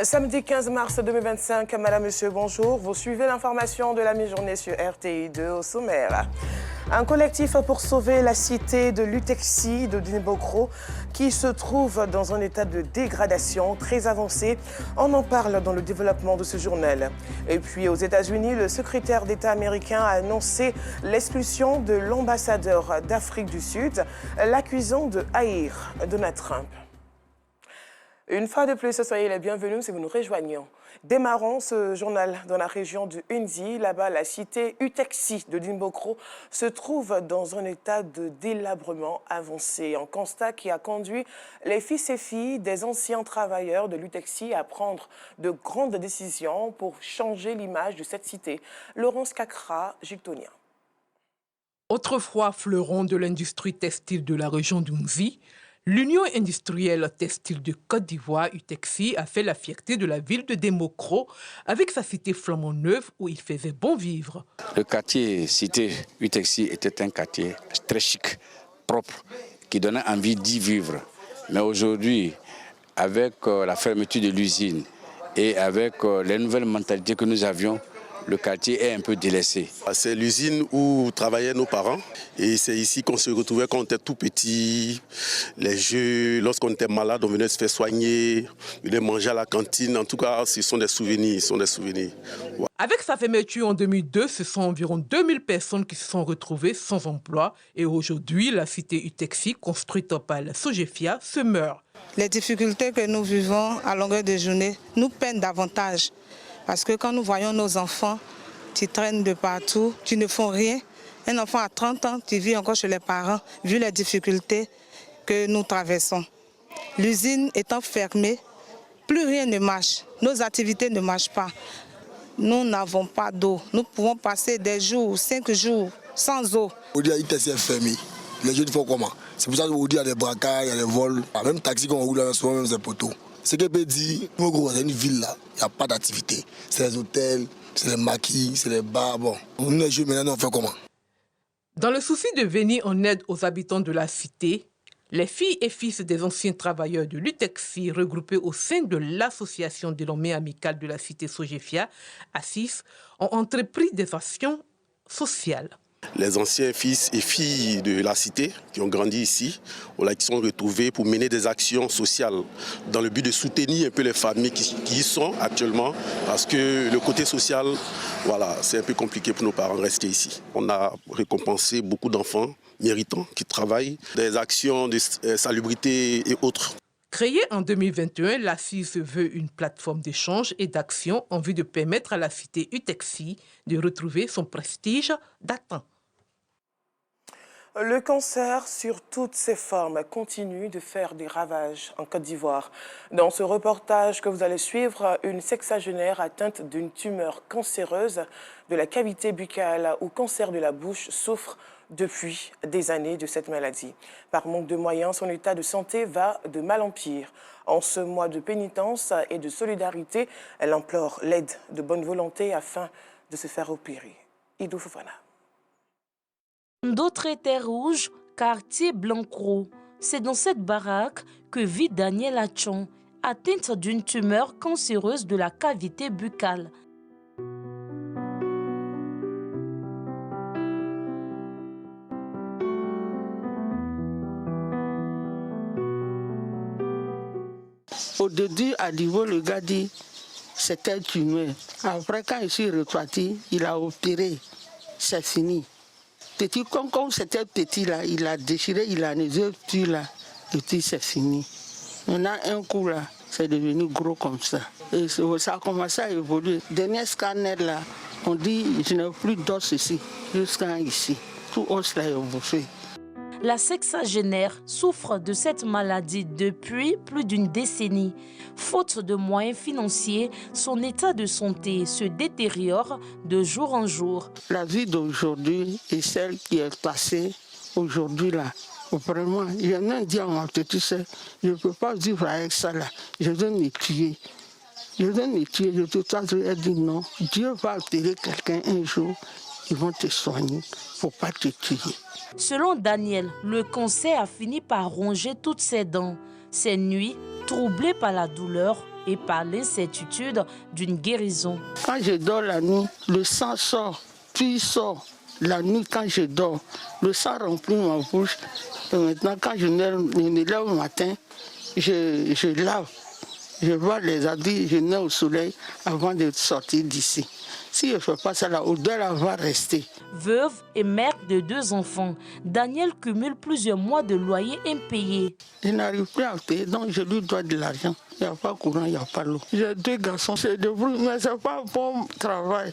Samedi 15 mars 2025, Madame, Monsieur, bonjour. Vous suivez l'information de la mi-journée sur RTI2 au sommaire. Un collectif pour sauver la cité de Lutexi de Dinebokro qui se trouve dans un état de dégradation très avancé. On en parle dans le développement de ce journal. Et puis aux États-Unis, le secrétaire d'État américain a annoncé l'expulsion de l'ambassadeur d'Afrique du Sud, l'accusant de haïr Donald Trump. Une fois de plus, soyez les bienvenus si vous nous rejoignons. Démarrons ce journal dans la région du Undi. Là-bas, la cité Utexi de Dinebokro se trouve dans un état de délabrement avancé. Un constat qui a conduit les fils et filles des anciens travailleurs de l'Utexi à prendre de grandes décisions pour changer l'image de cette cité. Laurence Kakra, Giltonien. Autrefois fleuron de l'industrie textile de la région d'Unzi, l'Union industrielle textile de Côte d'Ivoire, Utexi, a fait la fierté de la ville de Dinebokro avec sa cité flambant neuve où il faisait bon vivre. Le quartier cité Utexi était un quartier très chic, propre, qui donnait envie d'y vivre. Mais aujourd'hui, avec la fermeture de l'usine et avec les nouvelles mentalités que nous avions, le quartier est un peu délaissé. C'est l'usine où travaillaient nos parents et c'est ici qu'on se retrouvait quand on était tout petit. Les jeux, lorsqu'on était malade, on venait se faire soigner, on venait manger à la cantine. En tout cas, ce sont des souvenirs. Ouais. Avec sa fermeture en 2002, ce sont environ 2000 personnes qui se sont retrouvées sans emploi. Et aujourd'hui, la cité Utexi, construite par la Sogefia, se meurt. Les difficultés que nous vivons à longueur de journée nous peinent davantage. Parce que quand nous voyons nos enfants qui traînent de partout, qui ne font rien, un enfant à 30 ans qui vit encore chez les parents, vu les difficultés que nous traversons. L'usine étant fermée, plus rien ne marche, nos activités ne marchent pas. Nous n'avons pas d'eau, nous pouvons passer des jours, 5 jours sans eau. Aujourd'hui, l'ITC est fermé. Les jeunes font comment? C'est pour ça qu'aujourd'hui, il y a des braquages, il y a des vols. Même taxi qu'on roule, souvent même c'est poteaux. Ce que peut dire, c'est une ville là, il n'y a pas d'activité. C'est les hôtels, c'est les maquis, c'est les bars. Bon, nous les jeunes maintenant, on fait comment? Dans le souci de venir en aide aux habitants de la cité, les filles et fils des anciens travailleurs de l'Utexi, regroupés au sein de l'association dénommée amicale de la cité Sogefia, ASSIS, ont entrepris des actions sociales. Les anciens fils et filles de la cité qui ont grandi ici, qui sont retrouvés pour mener des actions sociales dans le but de soutenir un peu les familles qui y sont actuellement parce que le côté social, voilà, c'est un peu compliqué pour nos parents de rester ici. On a récompensé beaucoup d'enfants méritants qui travaillent, des actions de salubrité et autres. Créée en 2021, l'ASSIS veut une plateforme d'échange et d'action en vue de permettre à la cité Utexi de retrouver son prestige d'antan. Le cancer, sur toutes ses formes, continue de faire des ravages en Côte d'Ivoire. Dans ce reportage que vous allez suivre, une sexagénaire atteinte d'une tumeur cancéreuse de la cavité buccale ou cancer de la bouche souffre depuis des années de cette maladie. Par manque de moyens, son état de santé va de mal en pire. En ce mois de pénitence et de solidarité, elle implore l'aide de bonne volonté afin de se faire opérer. Idou Fofana. D'autres terres rouges, quartier Blancro. C'est dans cette baraque que vit Daniel Achon, atteinte d'une tumeur cancéreuse de la cavité buccale. Au début, à niveau, le gars dit c'était une tumeur. Après, quand il s'est reparti, il a opéré. C'est fini. Petit, comme c'était petit là, il a déchiré, il a les yeux petits là, et puis c'est fini. Maintenant, un coup là, c'est devenu gros comme ça. Et ça a commencé à évoluer. Dernier scanner là, on dit je n'ai plus d'os ici, jusqu'à ici. Tout os là est bouffé. La sexagénaire souffre de cette maladie depuis plus d'une décennie. Faute de moyens financiers, son état de santé se détériore de jour en jour. La vie d'aujourd'hui et celle qui est passée aujourd'hui là, vraiment, il y en a un dit en tu sais, je ne peux pas vivre avec ça là, je dois me tuer. Je dois me tuer, de toute façon, elle dit non, Dieu va opérer quelqu'un un jour, ils vont te soigner, il ne faut pas te tuer. Selon Daniel, le cancer a fini par ronger toutes ses dents. Ses nuits, troublées par la douleur, et par l'incertitude d'une guérison. Quand je dors la nuit, le sang sort, puis il sort. La nuit, quand je dors, le sang remplit ma bouche. Et maintenant, quand je me lève le matin, je lave. Je vois les habits, je mets au soleil avant de sortir d'ici. Si je ne fais pas ça, l'odeur va rester. Veuve et mère de 2 enfants, Daniel cumule plusieurs mois de loyer impayé. Je n'arrive plus à payer, donc je lui dois de l'argent. Il n'y a pas courant, il n'y a pas l'eau. J'ai 2 garçons, c'est débrouillé, mais ce n'est pas un bon travail.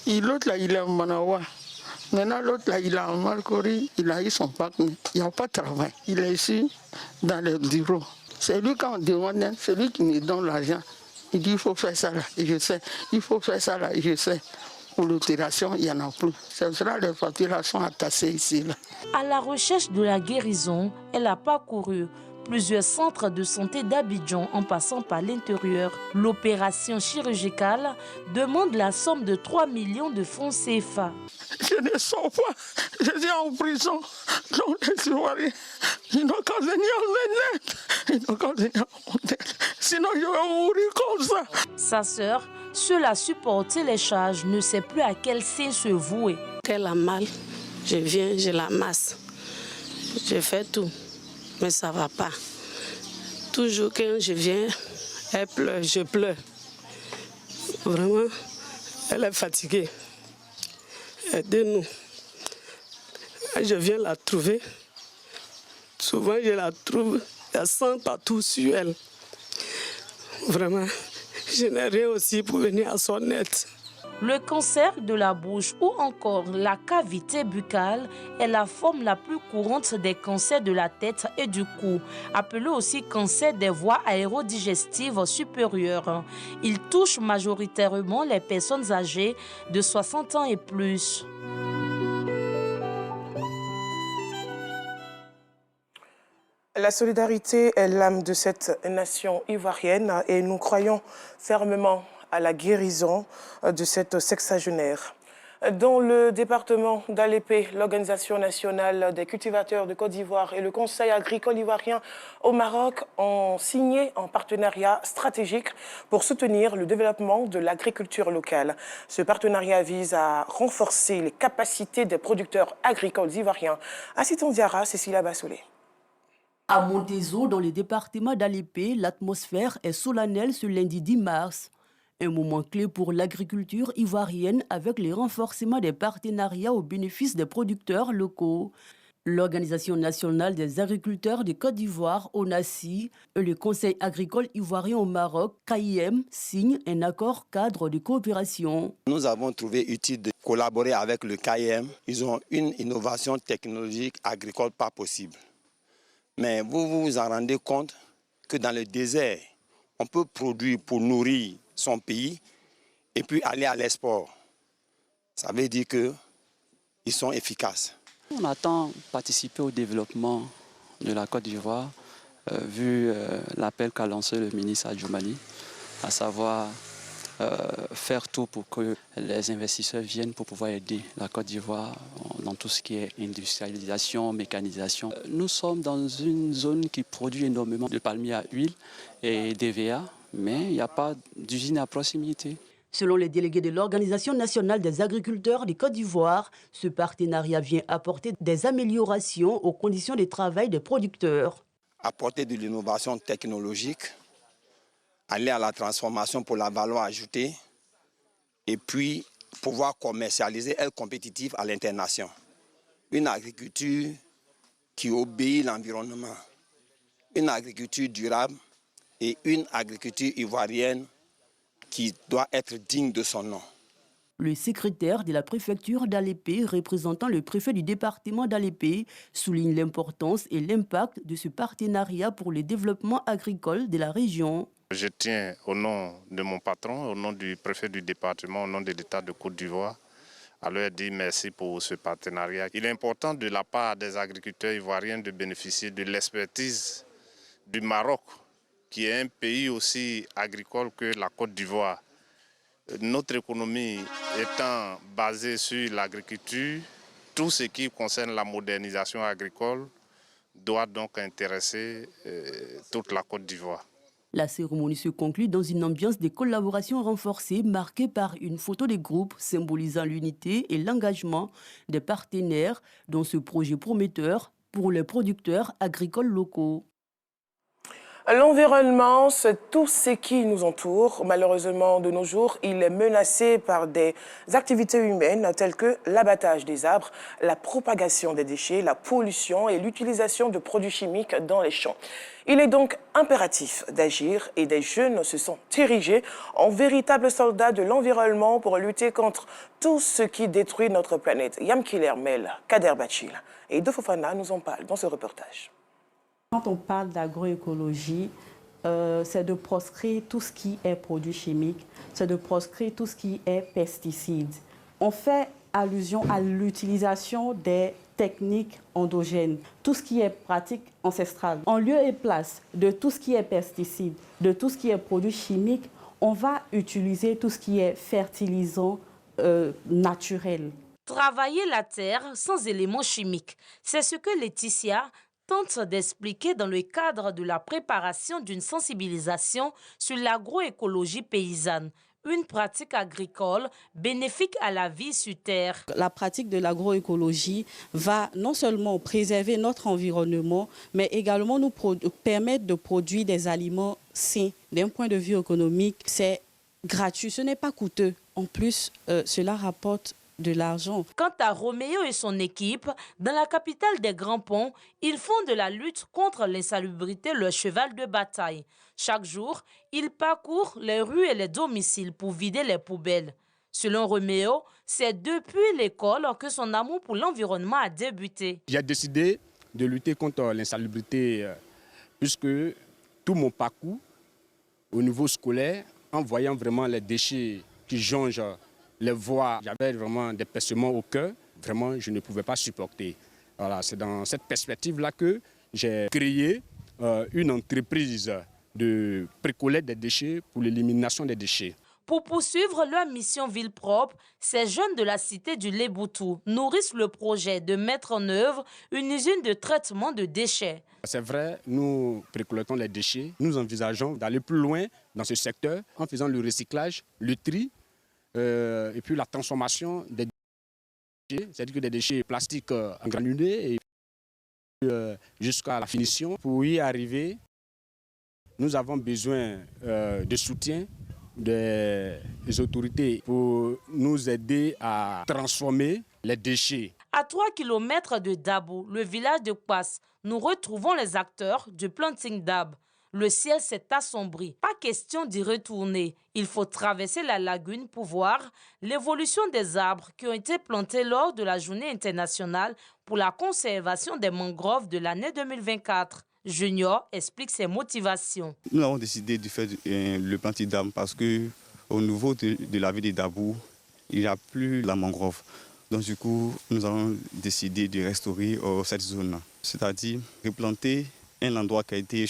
Et l'autre là, il est en Manawa. Maintenant, l'autre là, il est en Malcori, il a eu son bac, mais il n'y a pas de travail. Il est ici, dans le bureau. C'est lui, quand on demande, c'est lui qui me donne l'argent. Il dit, il faut faire ça là, et je sais. Il faut faire ça là, et je sais. Pour l'opération, il n'y en a plus. C'est ça, les factures sont attassées ici. Là. À la recherche de la guérison, elle a parcouru plusieurs centres de santé d'Abidjan en passant par l'intérieur. L'opération chirurgicale demande la somme de 3 millions de francs CFA. Je ne sors pas, je suis en prison. Donc les Ivoiriens, ils n'ont qu'à venir en aide. Ils n'ont qu'à venir en aide. Sinon je vais mourir comme ça. Sa sœur, seule à supporter les charges, ne sait plus à quel sein se vouer. Qu'elle a mal, je viens, je la masse. Je fais tout. Mais ça ne va pas. Toujours quand je viens, elle pleure, je pleure. Vraiment, elle est fatiguée. Aidez-nous. Je viens la trouver. Souvent, je la trouve, elle sent partout sur elle. Vraiment, je n'ai rien aussi pour venir à son aide. Le cancer de la bouche ou encore la cavité buccale est la forme la plus courante des cancers de la tête et du cou, appelé aussi cancer des voies aérodigestives supérieures. Il touche majoritairement les personnes âgées de 60 ans et plus. La solidarité est l'âme de cette nation ivoirienne et nous croyons fermement à la guérison de cette sexagénaire. Dans le département d'Alépé, l'Organisation nationale des cultivateurs de Côte d'Ivoire et le Conseil agricole ivoirien au Maroc ont signé un partenariat stratégique pour soutenir le développement de l'agriculture locale. Ce partenariat vise à renforcer les capacités des producteurs agricoles ivoiriens. À Sitondiara, Cécilia Bassolé. À Montézo, dans le département d'Alépé, l'atmosphère est solennelle ce lundi 10 mars. Un moment clé pour l'agriculture ivoirienne avec le renforcement des partenariats au bénéfice des producteurs locaux. L'Organisation nationale des agriculteurs de Côte d'Ivoire, ONACI, et le Conseil agricole ivoirien au Maroc, KIM, signent un accord cadre de coopération. Nous avons trouvé utile de collaborer avec le KIM. Ils ont une innovation technologique agricole pas possible. Mais vous vous en rendez compte que dans le désert, on peut produire pour nourrir son pays et puis aller à l'export. Ça veut dire qu'ils sont efficaces. On attend participer au développement de la Côte d'Ivoire, vu l'appel qu'a lancé le ministre Adjoumani, à savoir faire tout pour que les investisseurs viennent pour pouvoir aider la Côte d'Ivoire dans tout ce qui est industrialisation, mécanisation. Nous sommes dans une zone qui produit énormément de palmiers à huile et d'EVA, mais il n'y a pas d'usine à proximité. Selon les délégués de l'Organisation nationale des agriculteurs de Côte d'Ivoire, ce partenariat vient apporter des améliorations aux conditions de travail des producteurs. Apporter de l'innovation technologique, aller à la transformation pour la valeur ajoutée et puis pouvoir commercialiser, être compétitif à l'international. Une agriculture qui obéit à l'environnement, une agriculture durable et une agriculture ivoirienne qui doit être digne de son nom. Le secrétaire de la préfecture d'Alépé, représentant le préfet du département d'Alépé, souligne l'importance et l'impact de ce partenariat pour le développement agricole de la région. Je tiens au nom de mon patron, au nom du préfet du département, au nom de l'État de Côte d'Ivoire, à leur dire merci pour ce partenariat. Il est important de la part des agriculteurs ivoiriens de bénéficier de l'expertise du Maroc, qui est un pays aussi agricole que la Côte d'Ivoire. Notre économie étant basée sur l'agriculture, tout ce qui concerne la modernisation agricole doit donc intéresser toute la Côte d'Ivoire. La cérémonie se conclut dans une ambiance de collaboration renforcée marquée par une photo des groupes symbolisant l'unité et l'engagement des partenaires dans ce projet prometteur pour les producteurs agricoles locaux. L'environnement, c'est tout ce qui nous entoure. Malheureusement, de nos jours, il est menacé par des activités humaines telles que l'abattage des arbres, la propagation des déchets, la pollution et l'utilisation de produits chimiques dans les champs. Il est donc impératif d'agir et des jeunes se sont érigés en véritables soldats de l'environnement pour lutter contre tout ce qui détruit notre planète. Yamkiller Mel, Kader Bachil et De Fofana nous en parlent dans ce reportage. Quand on parle d'agroécologie, c'est de proscrire tout ce qui est produits chimiques, c'est de proscrire tout ce qui est pesticides. On fait allusion à l'utilisation des techniques endogènes, tout ce qui est pratique ancestrale. En lieu et place de tout ce qui est pesticides, de tout ce qui est produits chimiques, on va utiliser tout ce qui est fertilisant naturel. Travailler la terre sans éléments chimiques, c'est ce que Laetitia tente d'expliquer dans le cadre de la préparation d'une sensibilisation sur l'agroécologie paysanne, une pratique agricole bénéfique à la vie sur terre. La pratique de l'agroécologie va non seulement préserver notre environnement, mais également nous permettre de produire des aliments sains. D'un point de vue économique, c'est gratuit, ce n'est pas coûteux. En plus, cela rapporte de l'argent. Quant à Roméo et son équipe, dans la capitale des Grands Ponts, ils font de la lutte contre l'insalubrité leur cheval de bataille. Chaque jour, ils parcourent les rues et les domiciles pour vider les poubelles. Selon Roméo, c'est depuis l'école que son amour pour l'environnement a débuté. J'ai décidé de lutter contre l'insalubrité puisque tout mon parcours au niveau scolaire, en voyant vraiment les déchets qui jonchent les voies, j'avais vraiment des pincements au cœur. Vraiment, je ne pouvais pas supporter. Voilà, c'est dans cette perspective-là que j'ai créé une entreprise de précollecte des déchets pour l'élimination des déchets. Pour poursuivre leur mission ville propre, ces jeunes de la cité du Léboutou nourrissent le projet de mettre en œuvre une usine de traitement de déchets. C'est vrai, nous précollectons les déchets. Nous envisageons d'aller plus loin dans ce secteur en faisant le recyclage, le tri, et puis la transformation des déchets, c'est-à-dire des déchets plastiques en granulés et jusqu'à la finition. Pour y arriver, nous avons besoin de soutien des autorités pour nous aider à transformer les déchets. À 3 km de Dabo, le village de Kouas, nous retrouvons les acteurs du planting d'arbres. Le ciel s'est assombri. Pas question d'y retourner. Il faut traverser la lagune pour voir l'évolution des arbres qui ont été plantés lors de la journée internationale pour la conservation des mangroves de l'année 2024. Junior explique ses motivations. Nous avons décidé de faire le planting d'arbres parce qu'au niveau de la ville de Dabou, il n'y a plus la mangrove. Donc du coup, nous avons décidé de restaurer cette zone-là. C'est-à-dire replanter un endroit qui a été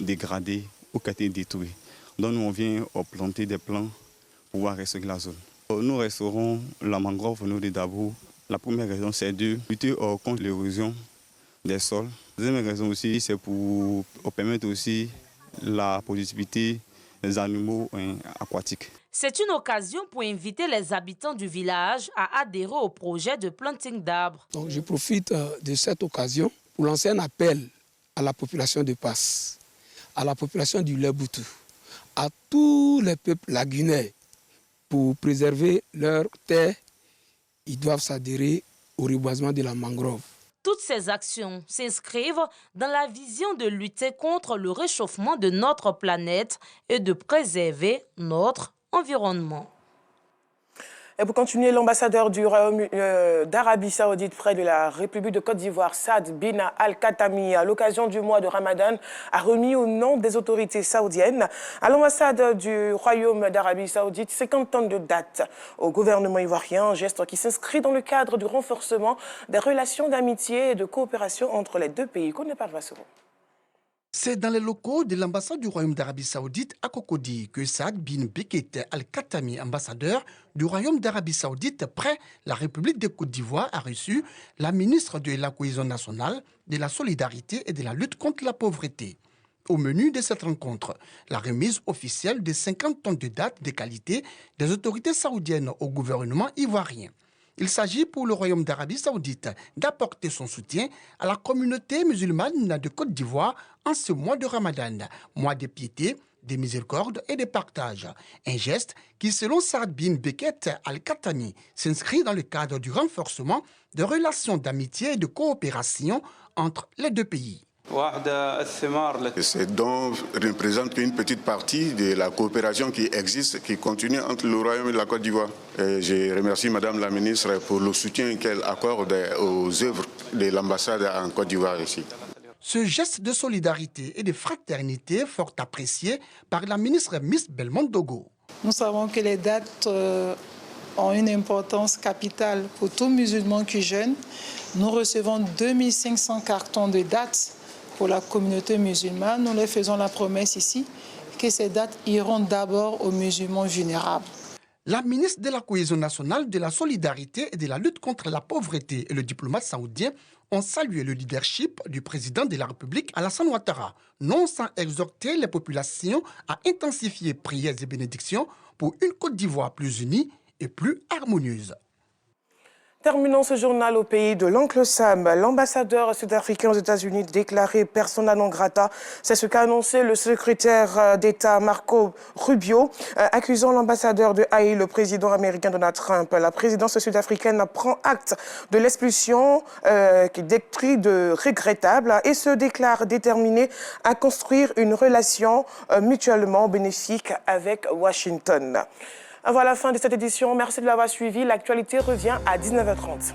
dégradé ou qui a été détruit. Donc nous, on vient planter des plants pour pouvoir restaurer la zone. Nous restaurons la mangrove au niveau de Dabou. La première raison, c'est de lutter contre l'érosion des sols. La deuxième raison aussi, c'est pour permettre aussi la productivité des animaux aquatiques. C'est une occasion pour inviter les habitants du village à adhérer au projet de planting d'arbres. Donc je profite de cette occasion pour lancer un appel à la population de Passe, à la population du Léboutou, à tous les peuples lagunaires pour préserver leurs terres. Ils doivent s'adhérer au reboisement de la mangrove. Toutes ces actions s'inscrivent dans la vision de lutter contre le réchauffement de notre planète et de préserver notre environnement. Et pour continuer, l'ambassadeur du Royaume d'Arabie Saoudite près de la République de Côte d'Ivoire, Saad bin Al-Khatami, à l'occasion du mois de Ramadan, a remis au nom des autorités saoudiennes à l'ambassade du Royaume d'Arabie Saoudite 50 tonnes de dattes au gouvernement ivoirien, un geste qui s'inscrit dans le cadre du renforcement des relations d'amitié et de coopération entre les deux pays. Qu'on ne parle pas souvent. C'est dans les locaux de l'ambassade du Royaume d'Arabie Saoudite à Cocody que Saad bin Beket Al-Khatami, ambassadeur du Royaume d'Arabie Saoudite près la République de Côte d'Ivoire, a reçu la ministre de la Cohésion nationale, de la Solidarité et de la lutte contre la pauvreté. Au menu de cette rencontre, la remise officielle des 50 tonnes de dattes de qualité des autorités saoudiennes au gouvernement ivoirien. Il s'agit pour le Royaume d'Arabie Saoudite d'apporter son soutien à la communauté musulmane de Côte d'Ivoire en ce mois de Ramadan, mois de piété, de miséricorde et de partage. Un geste qui, selon Saad bin Beket Al-Khatami, s'inscrit dans le cadre du renforcement de relations d'amitié et de coopération entre les deux pays. Ces dons représentent une petite partie de la coopération qui existe, qui continue entre le Royaume et la Côte d'Ivoire. Je remercie Madame la ministre pour le soutien qu'elle accorde aux œuvres de l'ambassade en Côte d'Ivoire ici. Ce geste de solidarité et de fraternité fort apprécié par la ministre Miss Belmondo. Nous savons que les dates ont une importance capitale pour tout musulman qui jeûne. Nous recevons 2500 cartons de dates pour la communauté musulmane. Nous leur faisons la promesse ici que ces dates iront d'abord aux musulmans vulnérables. La ministre de la Cohésion nationale, de la solidarité et de la lutte contre la pauvreté et le diplomate saoudien ont salué le leadership du président de la République, Alassane Ouattara, non sans exhorter les populations à intensifier prières et bénédictions pour une Côte d'Ivoire plus unie et plus harmonieuse. Terminons ce journal au pays de l'oncle Sam. L'ambassadeur sud-africain aux États-Unis déclaré persona non grata. C'est ce qu'a annoncé le secrétaire d'État Marco Rubio, accusant l'ambassadeur de haïr le président américain Donald Trump. La présidence sud-africaine prend acte de l'expulsion qui décrit de regrettable et se déclare déterminée à construire une relation mutuellement bénéfique avec Washington. Voilà la fin de cette édition. Merci de l'avoir suivi. L'actualité revient à 19h30.